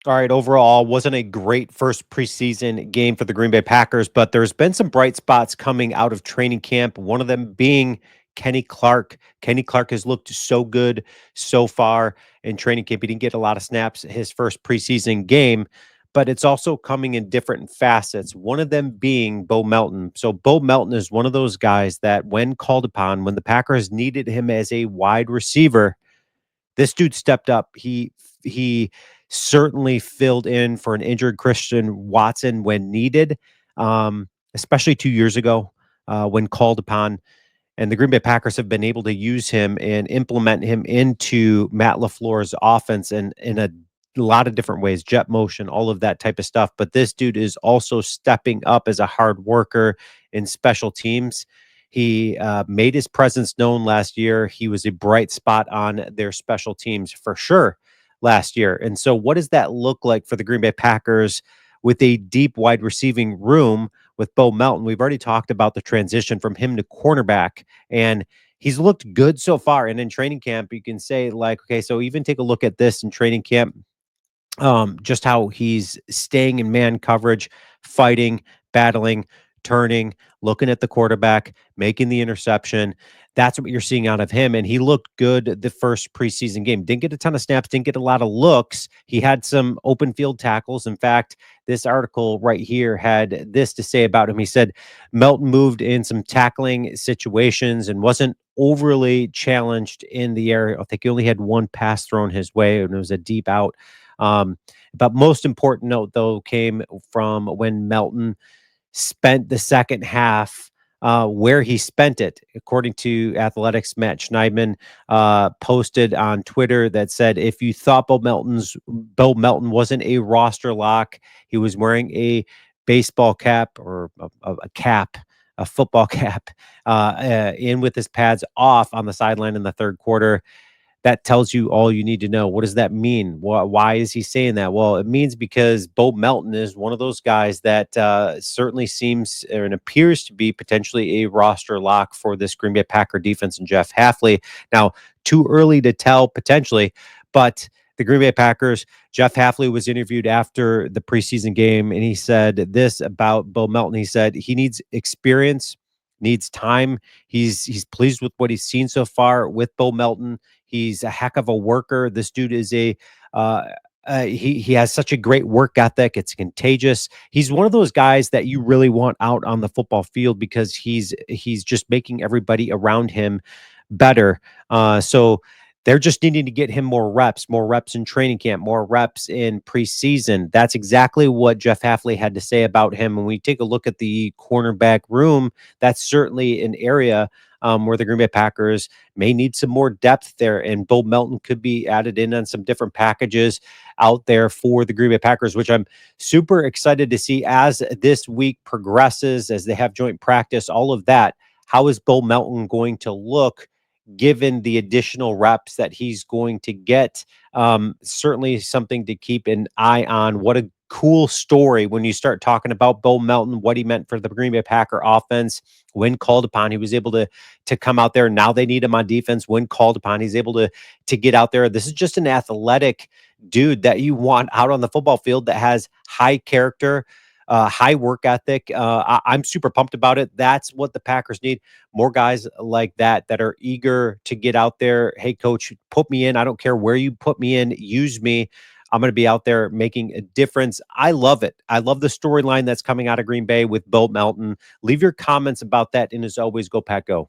All right, overall, wasn't a great first preseason game for the Green Bay Packers, but there's been some bright spots coming out of training camp. One of them being Kenny Clark. Kenny Clark has looked so good so far in training camp. He didn't get a lot of snaps his first preseason game, but it's also coming in different facets. One of them being Bo Melton. So Bo Melton is one of those guys that, when called upon, when the Packers needed him as a wide receiver, this dude stepped up. He certainly filled in for an injured Christian Watson when needed, especially 2 years ago, when called upon. And the Green Bay Packers have been able to use him and implement him into Matt LaFleur's offense in a lot of different ways, jet motion, all of that type of stuff. But this dude is also stepping up as a hard worker in special teams. He made his presence known last year. He was a bright spot on their special teams for sure last year. And so, what does that look like for the Green Bay Packers with a deep wide receiving room with Bo Melton? We've already talked about the transition from him to cornerback, and he's looked good so far. And in training camp, you can say, like, okay, so even take a look at this in training camp, just how he's staying in man coverage, fighting, battling, turning, looking at the quarterback, making the interception. That's what you're seeing out of him. And he looked good the first preseason game. Didn't get a ton of snaps, didn't get a lot of looks. He had some open field tackles. In fact, this article right here had this to say about him. He said Melton moved in some tackling situations and wasn't overly challenged in the area. I think he only had one pass thrown his way, and it was a deep out. But most important note, though, came from when Melton spent the second half, where he spent it. According to Athletics, Matt Schneidman posted on Twitter that said, if you thought Bo Melton wasn't a roster lock, he was wearing a baseball cap or a cap, a football cap, in with his pads off on the sideline in the third quarter. That tells you all you need to know. What does that mean? Why is he saying that? Well, it means because Bo Melton is one of those guys that certainly seems and appears to be potentially a roster lock for this Green Bay Packer defense and Jeff Halfley. Now, too early to tell potentially, but the Green Bay Packers, Jeff Halfley was interviewed after the preseason game, and he said this about Bo Melton. He said he needs experience, needs time. He's pleased with what he's seen so far with Bo Melton. He's a heck of a worker. This dude is uh, he has such a great work ethic. It's contagious. He's one of those guys that you really want out on the football field because he's just making everybody around him better. So they're just needing to get him more reps in training camp, more reps in preseason. That's exactly what Jeff Halfley had to say about him. When we take a look at the cornerback room, that's certainly an area where the Green Bay Packers may need some more depth there. And Bo Melton could be added in on some different packages out there for the Green Bay Packers, which I'm super excited to see as this week progresses, as they have joint practice, all of that. How is Bo Melton going to look given the additional reps that he's going to get? Certainly something to keep an eye on. What a cool story when you start talking about Bo Melton, what he meant for the Green Bay Packer offense. When called upon, he was able to come out there. Now they need him on defense. When called upon, he's able to get out there. This is just an athletic dude that you want out on the football field that has high character, high work ethic. I'm super pumped about it. That's what the Packers need. More guys like that are eager to get out there. Hey, coach, put me in. I don't care where you put me in. Use me. I'm going to be out there making a difference. I love it. I love the storyline that's coming out of Green Bay with Bo Melton. Leave your comments about that. And as always, go Pack Go.